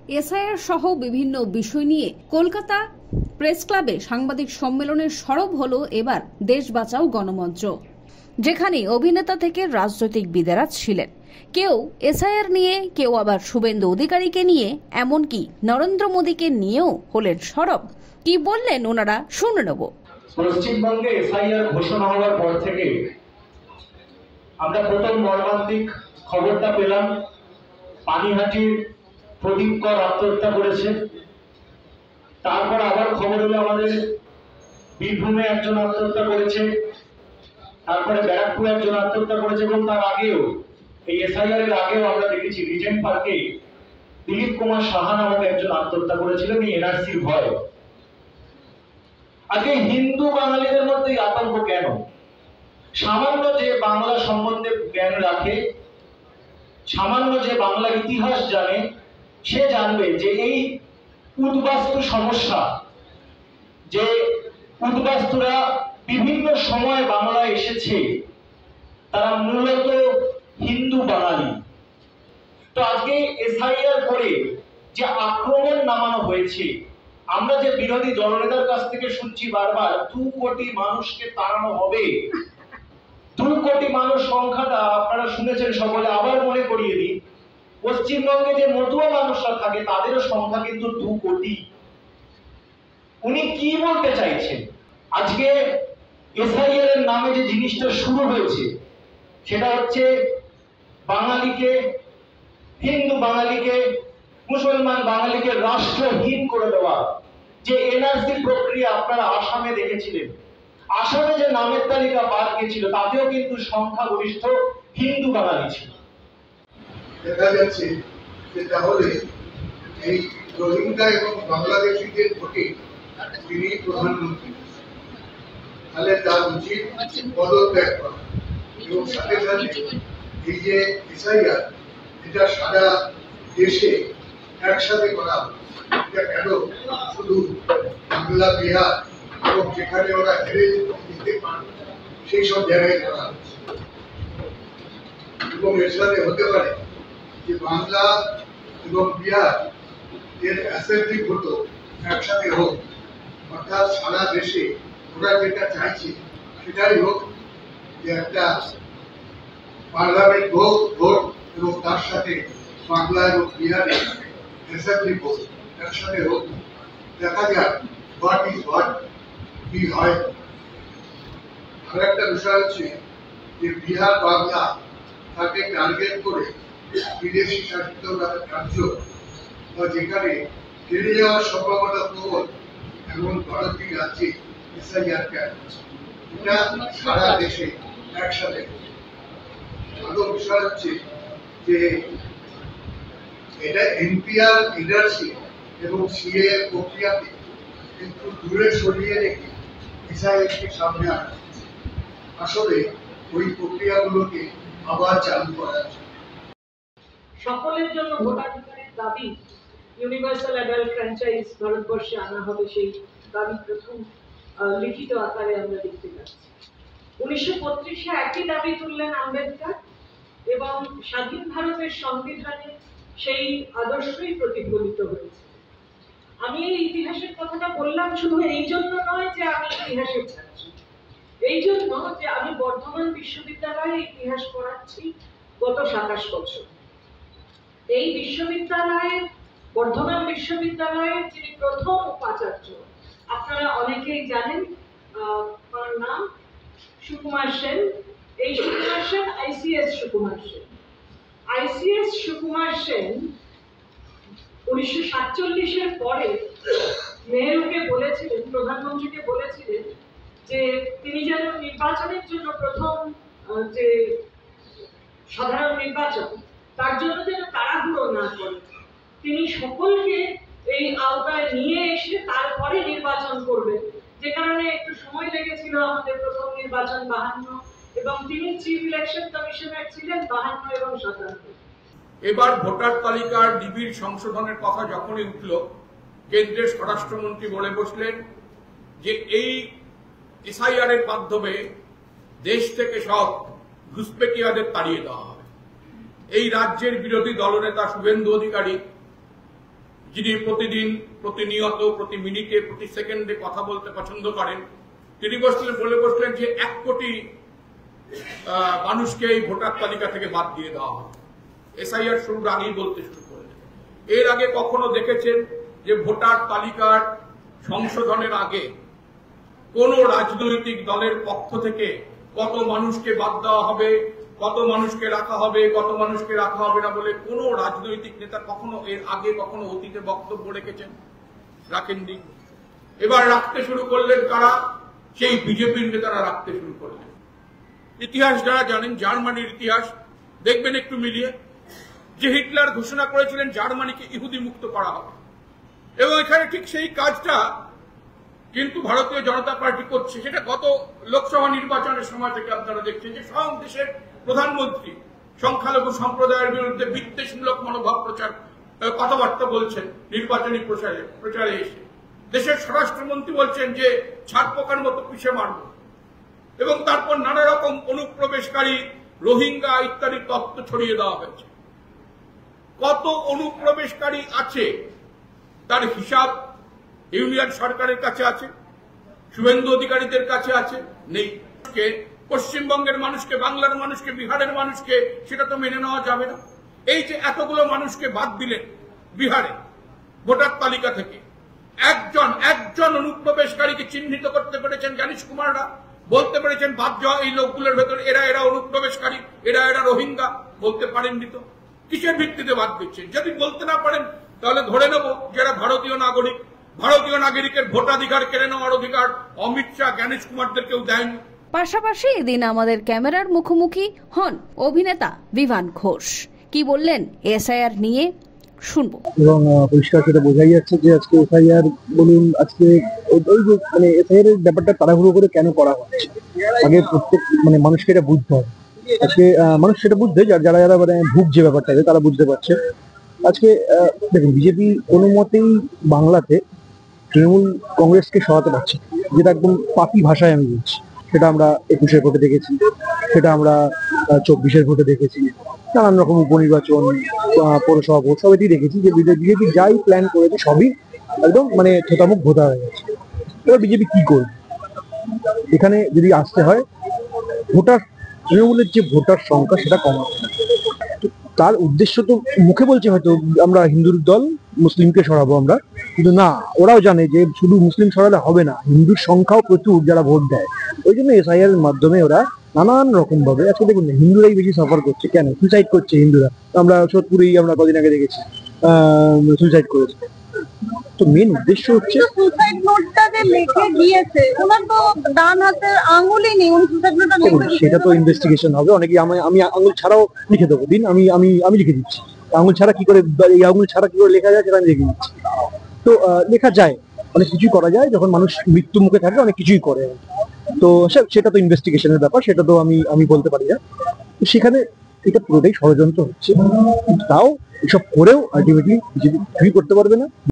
SIR সহ বিভিন্ন বিষয় নিয়ে কলকাতা প্রেস ক্লাবে সাংবাদিক সম্মেলনের সরব হলো এবার দেশ বাঁচাও গণমঞ্চ, যেখানে অভিনেতা থেকে রাজনৈতিকবিদেরা ছিলেন। কেউ এসআইআর নিয়ে, কেউ আবার শুভেন্দু অধিকারীকে নিয়ে, এমনকি নরেন্দ্র মোদীকে নিয়েও হলেন সরব। কি বললেন ওনারা শুনে নেব। পশ্চিমবঙ্গে এসআইআর ঘোষণা হওয়ার পর থেকে আমরা প্রথম মর্মান্তিক খবরটা পেলাম, পানিহাটির প্রদীপ কর আত্মহত্যা করেছে। তারপর আবার খবর হলো আমাদের বীরভূমে একজন আত্মহত্যা করেছে, তারপরে ব্যারাকপুরে একজন আত্মহত্যা করেছে, এবং তার আগেও এই এসআইআর এর আগেও আমরা দেখেছি রিজেন্ট পার্কে দিলীপ কুমার সাহা নামক একজন আত্মহত্যা করেছিলেন এই এনআরসির ভয়। আজকে হিন্দু বাঙালিদের মধ্যে আতঙ্ক কেন? সামান্য যে বাংলা সম্বন্ধে জ্ঞান রাখে, সামান্য যে বাংলার ইতিহাস জানে, সে জানবে যে এই উদ্বাস্তু সমস্যা, যে উদ্বাস্তুরা বিভিন্ন সময় বাংলায় এসেছে, তারা মূলত হিন্দু বাঙালি। তো আজকে এসআইআর করে যে আক্রমণ নামানো হয়েছে, আমরা যে বিরোধী দলনেতার কাছ থেকে শুনছি বারবার 2 কোটি মানুষকে তাড়ানো হবে। 2 কোটি মানুষ সংখ্যাটা আপনারা শুনেছেন সকলে, আবার মনে করিয়ে দিই, পশ্চিমবঙ্গে যে মতুয়া মানুষরা থাকে তাদেরও সংখ্যা কিন্তু 2 কোটি। উনি কি বলতে চাইছেন? আজকে এসআইআর এর নামে যে জিনিসটা শুরু হয়েছে সেটা হচ্ছে বাঙালিকে, হিন্দু বাঙালিকে, মুসলমান বাঙালিকে রাষ্ট্রহীন করে দেওয়া। যে এনআরসি প্রক্রিয়া আপনারা আসামে দেখেছিলেন, আসামে যে নামের তালিকা বাদ গেছিল তাতেও কিন্তু সংখ্যাগরিষ্ঠ হিন্দু বাঙালি ছিল। দেখা যাচ্ছে যে তাহলে এই রোহিঙ্গা এবং বাংলাদেশিদের ভোটে তিনি প্রধানমন্ত্রী, তাহলে তার উচিত পদত্যাগ করা। এবং সাথে সাথে এই যে এসআইআর, এটা সারা দেশে একসাথে করা, এটা কেন শুধু বাংলা, বিহার এবং যেখানে ওরা হেরে দিতে পারে সেই সব জায়গায় করা হচ্ছে। এবং এর সাথে হতে পারে যে বাংলা এবং বিহার এর অ্যাসেম্বলি ভোটও একসাথে হোক, অর্থাৎ সারা দেশে ওরা যেটা চাইছে সেটাই হোক, যে একটা পার্লামেন্ট ভোট এবং তার সাথে বাংলা এবং বিহারের অ্যাসেম্বলি ভোট একসাথে হোক। দেখা যাক হোয়াট ইজ হোয়াট, কি হয়। আর একটা বিষয় হচ্ছে যে বিহার, বাংলা তাকে টার্গেট করে বিদেশি শাসিত রাজ্য বা যেখানে হেরে যাওয়ার সম্ভাবনা প্রবল এমন ভারতীয় রাজ্যে এসআইআর কেন, এটা সারা দেশে একসাথে। আরো বিষয় হচ্ছে যে এটা এনপিআর, এনআরসি এবং সিএ প্রক্রিয়াকে কিন্তু দূরে সরিয়ে রেখে এসআইআরকে সামনে আনা, আসলে ওই প্রক্রিয়াগুলোকে আবার চালু করা। সকলের জন্য ভোটাধিকারের দাবি ইউনিভার্সাল অ্যাডাল্ট ফ্র্যাঞ্চাইজ ভারতবর্ষে আনা হবে, সেই দাবি প্রথম লিখিত আকারে আমরা দেখতে পাচ্ছি। 1935-এ একই দাবি তুললেন আম্বেদকর এবং স্বাধীন ভারতের সংবিধানে সেই আদর্শই প্রতিফলিত হয়েছে। আমি এই ইতিহাসের কথাটা বললাম শুধু এই জন্য নয় যে আমি ইতিহাসের ছাত্রী, এই জন্য যে আমি বর্ধমান বিশ্ববিদ্যালয়ে ইতিহাস পড়াচ্ছি গত 27 বছর। এই বিশ্ববিদ্যালয়ে, বর্ধমান বিশ্ববিদ্যালয়ে যিনি প্রথম উপাচার্য আপনারা অনেকেই জানেন, তার নাম সুকুমার সেন। এই সুকুমার সেন আইসিএস সুকুমার সেন। আইসিএস সুকুমার সেন 1947-এর পরে নেহরুকে বলেছিলেন, প্রধানমন্ত্রীকে বলেছিলেন যে তিনি যেন নির্বাচনের জন্য প্রথম যে সাধারণ নির্বাচন, তার জন্য যেন তাড়াহুড়ো না করে, তিনি সকলকে এই আওতায় নিয়ে এসে তারপরে নির্বাচন করবেন। যে কারণে একটু সময় লেগেছিল আমাদের প্রথম নির্বাচন 52, এবং তিনি চিফ ইলেকশন কমিশনার ছিলেন 52 এবং 57। এবার ভোটার তালিকার ডিবির সংশোধনের কথা যখনই উঠল, কেন্দ্রের স্বরাষ্ট্রমন্ত্রী বলে বসলেন যে এই এসআইআর এর মাধ্যমে দেশ থেকে সব ঘুষপেটিয়াদের তাড়িয়ে দেওয়া হবে। এই রাজ্যের বিরোধী দলনেতা শুভেন্দু অধিকারী যিনি প্রতিদিন, প্রতিনিয়ত, প্রতি মিনিটে, প্রতি সেকেন্ডে কথা বলতে পছন্দ করেন, তিনি বলে বসলেন যে 1 কোটি মানুষকে এই ভোটার তালিকা থেকে বাদ দিয়ে দেওয়া হবে। এসআইআর শুরুর আগেই বলতে শুরু করলেন। এর আগে কখনো দেখেছেন যে ভোটার তালিকার সংশোধনের আগে কোন রাজনৈতিক দলের পক্ষ থেকে কত মানুষকে বাদ দেওয়া হবে, কত মানুষকে রাখা হবে, কত মানুষকে রাখা হবে না বলে কোন রাজনৈতিক নেতা কখনো এর আগে কখনো অতীতে বক্তব্য রেখেছেন? রাখেননি। এবার রাখতে শুরু করলেন কারা? সেই বিজেপির নেতারা রাখতে শুরু করলেন। ইতিহাস যারা জানেন, জার্মানির ইতিহাস দেখবেন একটু মিলিয়ে, যে হিটলার ঘোষণা করেছিলেন জার্মানিকে ইহুদি মুক্ত করা হবে, এবং এখানে ঠিক সেই কাজটা কিন্তু ভারতীয় জনতা পার্টি করছে। সেটা গত লোকসভা নির্বাচনের সময় থেকে আপনারা দেখছেন যে সব দেশের প্রধানমন্ত্রী সংখ্যালঘু সম্প্রদায়ের বিরুদ্ধে বিদ্বেষমূলক মনোভাব কথাবার্তা বলছেন নির্বাচনী প্রচারে এসে। দেশের স্বরাষ্ট্রমন্ত্রী বলছেন যে ছাড় পোকার মতো পিছে মারব, এবং তারপর নানা রকম অনুপ্রবেশকারী, রোহিঙ্গা ইত্যাদি তথ্য ছড়িয়ে দেওয়া হয়েছে। কত অনুপ্রবেশকারী আছে তার হিসাব ইউনিয়ন সরকারের কাছে আছে, শুভেন্দু অধিকারীদের কাছে আছে? নেই। পশ্চিমবঙ্গের মানুষকে, বাংলার মানুষকে, বিহারের মানুষকে সেটা তো মেনে নেওয়া যাবে না। এই যে এতগুলো মানুষকে বাদ দিলেন বিহারে ভোটার তালিকা থেকে, একজন অনুপ্রবেশকারীকে চিহ্নিত করতে পেরেছেন জ্ঞানীশ কুমাররা? বলতে পেরেছেন বাদ যাওয়া এই লোকগুলোর ভেতরে এরা অনুপ্রবেশকারী, এরা রোহিঙ্গা? বলতে পারেননি তো। কিসের ভিত্তিতে বাদ দিচ্ছেন? যদি বলতে না পারেন তাহলে ধরে নেব যারা ভারতীয় নাগরিক, ভারতীয় নাগরিকের ভোটাধিকার কেড়ে নেওয়ার অধিকার অমিত শাহ, জ্ঞানীশ কুমারদের কেউ দেয়নি। পাশাপাশি এদিন আমাদের ক্যামেরার মুখোমুখি হন অভিনেতা বিভান ঘোষ। কি বললেন এসআইআর নিয়ে শুনবো। এবং পরিষ্কার সেটা বোঝাই যাচ্ছে যে আজকে এসআইআর বলুন, আজকে ওই যে মানে এসআইআর এর ব্যাপারটা তাড়াহুড়ো করে কেন করা হচ্ছে, আগে প্রত্যেক মানে মানুষকে এটা বুঝতে হবে। আজকে মানুষ সেটা বুঝতে, যারা যারা মানে ভুগছে ব্যাপারটাকে তারা বুঝতে পারছে। আজকে দেখুন, বিজেপি কোনো মতেই বাংলাতে তৃণমূল কংগ্রেসকে সরাতে পারছে, যেটা একদম পাপি ভাষায় আমি বলছি। সেটা আমরা 21-এর ভোটে দেখেছি, সেটা আমরা 24-এর ভোটে দেখেছি, নানান রকম উপনির্বাচন, পৌরসভা ভোট সবেতেই দেখেছি যে বিজেপি যাই প্ল্যান করেছে সবই একদম মানে থোতামুখ ভোতা হয়ে গেছে। এবার বিজেপি কি করবে? এখানে যদি আসতে হয় ভোটার, তৃণমূলের যে ভোটার সংখ্যা সেটা কমাতে, তার উদ্দেশ্য তো মুখে বলছে হয়তো আমরা হিন্দুর দল, মুসলিমকে সরাবো আমরা, কিন্তু না, ওরাও জানে যে শুধু মুসলিম সরালে হবে না, হিন্দুর সংখ্যাও প্রচুর যারা ভোট দেয়। ওই জন্য এসআইআর এর মাধ্যমে ওরা নানান রকম ভাবে, আজকে দেখুন হিন্দুরাই বেশি সাফার করছে। কেন? সুইসাইড করছে হিন্দুরা। আমরা সোদপুরেই আমরা কদিন আগে দেখেছি সুইসাইড করেছে। তো মেন উদ্দেশ্য হচ্ছে সুসাইড নোটটা যে লিখে গিয়েছে, ওনার তো ডান হাতের আঙ্গুলই নেই, উনি সুসাইড নোটটা লিখে, সেটা তো ইনভেস্টিগেশন হবে। অনেকে আমি আঙ্গুল ছাড়াও লিখে দেবো, দিন আমি লিখে দিচ্ছি। আঙ্গুল ছাড়া কি করে, এই আঙ্গুল ছাড়া কি করে লেখা যায় সেটা আমি লিখে দিচ্ছি। তো লেখা যায়, অনেক কিছুই করা যায়। যখন মানুষ মৃত্যু মুখে থাকে অনেক কিছুই করে। তো সেটা তো ইনভেস্টিগেশনের ব্যাপার, সেটা তো আমি বলতে পারি না। তো সেখানে এটা পুরোটাই ষড়যন্ত্র হচ্ছে, তাও এসব করেও আলটিমেটলি বিজেপি কিছুই করতে পারবে না।